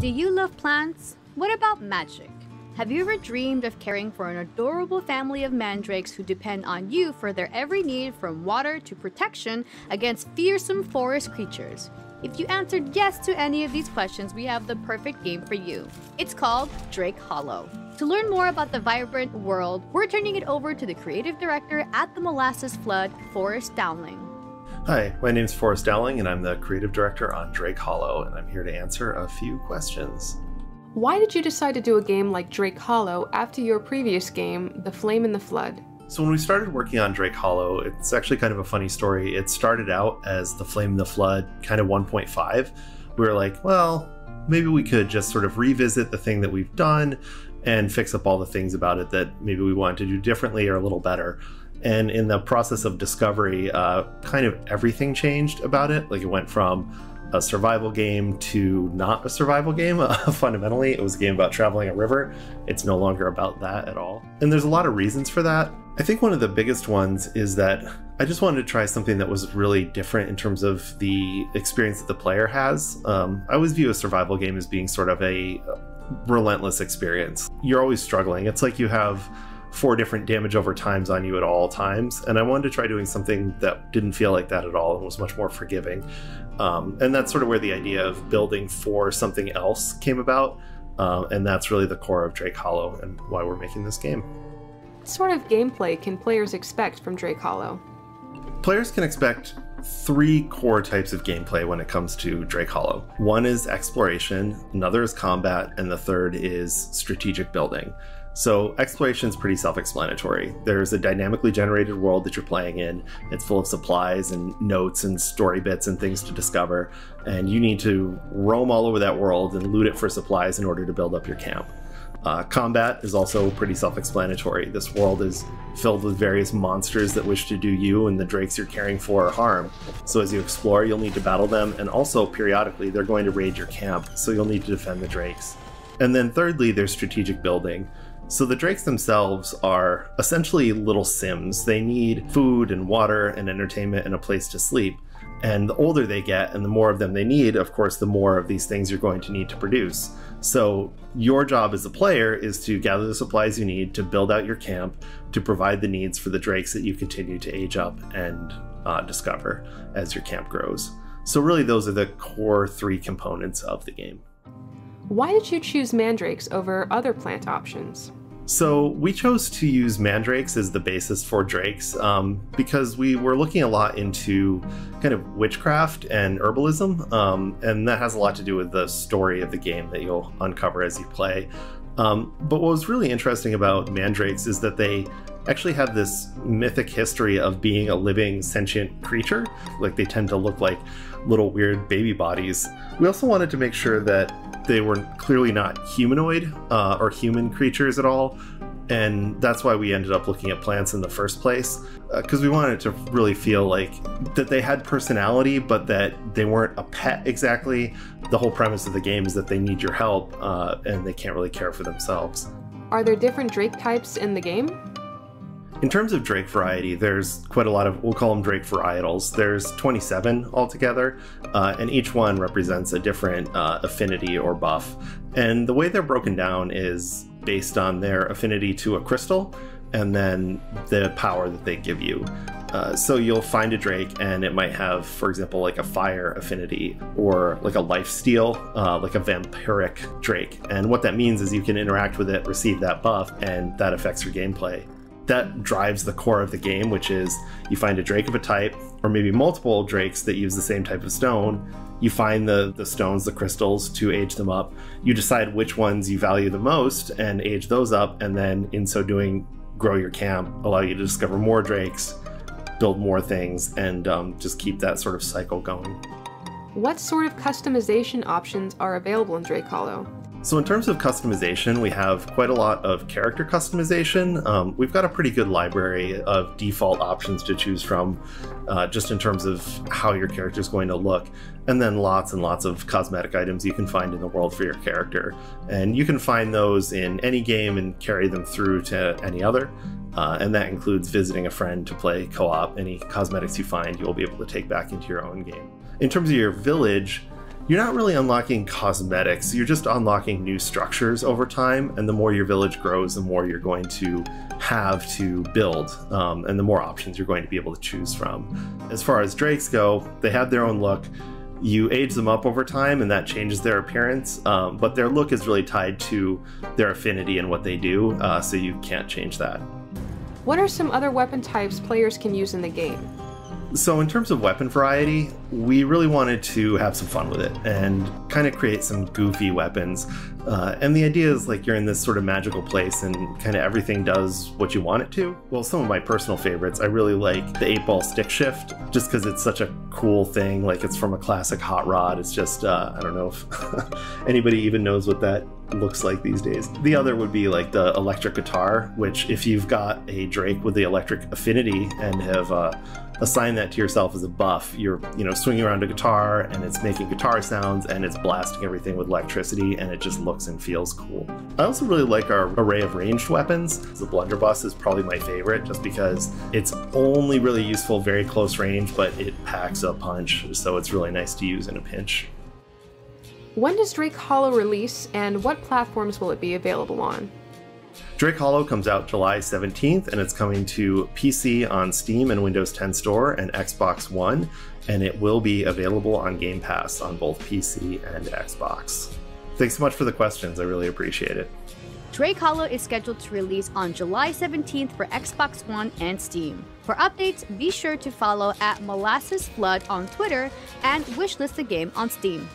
Do you love plants? What about magic? Have you ever dreamed of caring for an adorable family of mandrakes who depend on you for their every need, from water to protection against fearsome forest creatures? If you answered yes to any of these questions, we have the perfect game for you. It's called Drake Hollow. To learn more about the vibrant world, we're turning it over to the creative director at the Molasses Flood, Forest Dowling. Hi, my name's Forest Dowling, and I'm the creative director on Drake Hollow, and I'm here to answer a few questions. Why did you decide to do a game like Drake Hollow after your previous game, The Flame in the Flood? So when we started working on Drake Hollow, it's actually kind of a funny story. It started out as The Flame in the Flood, kind of 1.5. We were like, well, maybe we could just sort of revisit the thing that we've done and fix up all the things about it that maybe we wanted to do differently or a little better. And in the process of discovery, kind of everything changed about it. Like, it went from a survival game to not a survival game. Fundamentally, it was a game about traveling a river. It's no longer about that at all. And there's a lot of reasons for that. I think one of the biggest ones is that I just wanted to try something that was really different in terms of the experience that the player has. I always view a survival game as being sort of a relentless experience. You're always struggling. It's like you have 4 different damage over times on you at all times, and I wanted to try doing something that didn't feel like that at all and was much more forgiving. And that's sort of where the idea of building for something else came about, and that's really the core of Drake Hollow and why we're making this game. What sort of gameplay can players expect from Drake Hollow? Players can expect 3 core types of gameplay when it comes to Drake Hollow. One is exploration, another is combat, and the third is strategic building. So exploration is pretty self-explanatory. There's a dynamically generated world that you're playing in. It's full of supplies and notes and story bits and things to discover, and you need to roam all over that world and loot it for supplies in order to build up your camp. Combat is also pretty self-explanatory. This world is filled with various monsters that wish to do you and the drakes you're caring for harm. So as you explore, you'll need to battle them, and also periodically they're going to raid your camp, so you'll need to defend the drakes. And then thirdly, there's strategic building. So the drakes themselves are essentially little sims. They need food and water and entertainment and a place to sleep. And the older they get and the more of them they need, of course, the more of these things you're going to need to produce. So your job as a player is to gather the supplies you need to build out your camp, to provide the needs for the drakes that you continue to age up and discover as your camp grows. So really, those are the core 3 components of the game. Why did you choose mandrakes over other plant options? So we chose to use mandrakes as the basis for drakes because we were looking a lot into kind of witchcraft and herbalism, and that has a lot to do with the story of the game that you'll uncover as you play. But what was really interesting about mandrakes is that they actually have this mythic history of being a living sentient creature. Like, they tend to look like little weird baby bodies. We also wanted to make sure that they were clearly not humanoid or human creatures at all, and that's why we ended up looking at plants in the first place, because we wanted it to really feel like that they had personality, but that they weren't a pet exactly. The whole premise of the game is that they need your help, and they can't really care for themselves. Are there different drake types in the game? In terms of drake variety, there's quite a lot of, we'll call them drake varietals. There's 27 altogether, and each one represents a different affinity or buff. And the way they're broken down is based on their affinity to a crystal and then the power that they give you. So you'll find a drake and it might have, for example, like a fire affinity or like a lifesteal, like a vampiric drake. And what that means is you can interact with it, receive that buff, and that affects your gameplay. That drives the core of the game, which is you find a drake of a type, or maybe multiple drakes that use the same type of stone. You find the stones, the crystals, to age them up. You decide which ones you value the most and age those up, and then in so doing, grow your camp, allow you to discover more drakes, build more things, and just keep that sort of cycle going. What sort of customization options are available in Drake Hollow? So in terms of customization, we have quite a lot of character customization. We've got a pretty good library of default options to choose from, just in terms of how your character is going to look. And then lots and lots of cosmetic items you can find in the world for your character. And you can find those in any game and carry them through to any other. And that includes visiting a friend to play co-op. Any cosmetics you find, you'll be able to take back into your own game. In terms of your village, You're not really unlocking cosmetics, you're just unlocking new structures over time, and the more your village grows, the more you're going to have to build, and the more options you're going to be able to choose from. As far as drakes go, they have their own look. You age them up over time and that changes their appearance, but their look is really tied to their affinity and what they do, so you can't change that. What are some other weapon types players can use in the game? So in terms of weapon variety, we really wanted to have some fun with it and kind of create some goofy weapons. And the idea is like you're in this sort of magical place and kind of everything does what you want it to. Well, some of my personal favorites, I really like the 8-ball stick shift, just because it's such a cool thing. Like it's from a classic hot rod. It's just, I don't know if anybody even knows what that looks like these days. The other would be like the electric guitar, which if you've got a drake with the electric affinity and have assign that to yourself as a buff, you're swinging around a guitar and it's making guitar sounds and it's blasting everything with electricity and it just looks and feels cool. I also really like our array of ranged weapons. The blunderbuss is probably my favorite just because it's only really useful very close range, but it packs a punch, so it's really nice to use in a pinch. When does Drake Hollow release and what platforms will it be available on? Drake Hollow comes out July 17th, and it's coming to PC on Steam and Windows 10 Store and Xbox One, and it will be available on Game Pass on both PC and Xbox. Thanks so much for the questions, I really appreciate it. Drake Hollow is scheduled to release on July 17th for Xbox One and Steam. For updates, be sure to follow @Molasses Flood on Twitter and wishlist the game on Steam.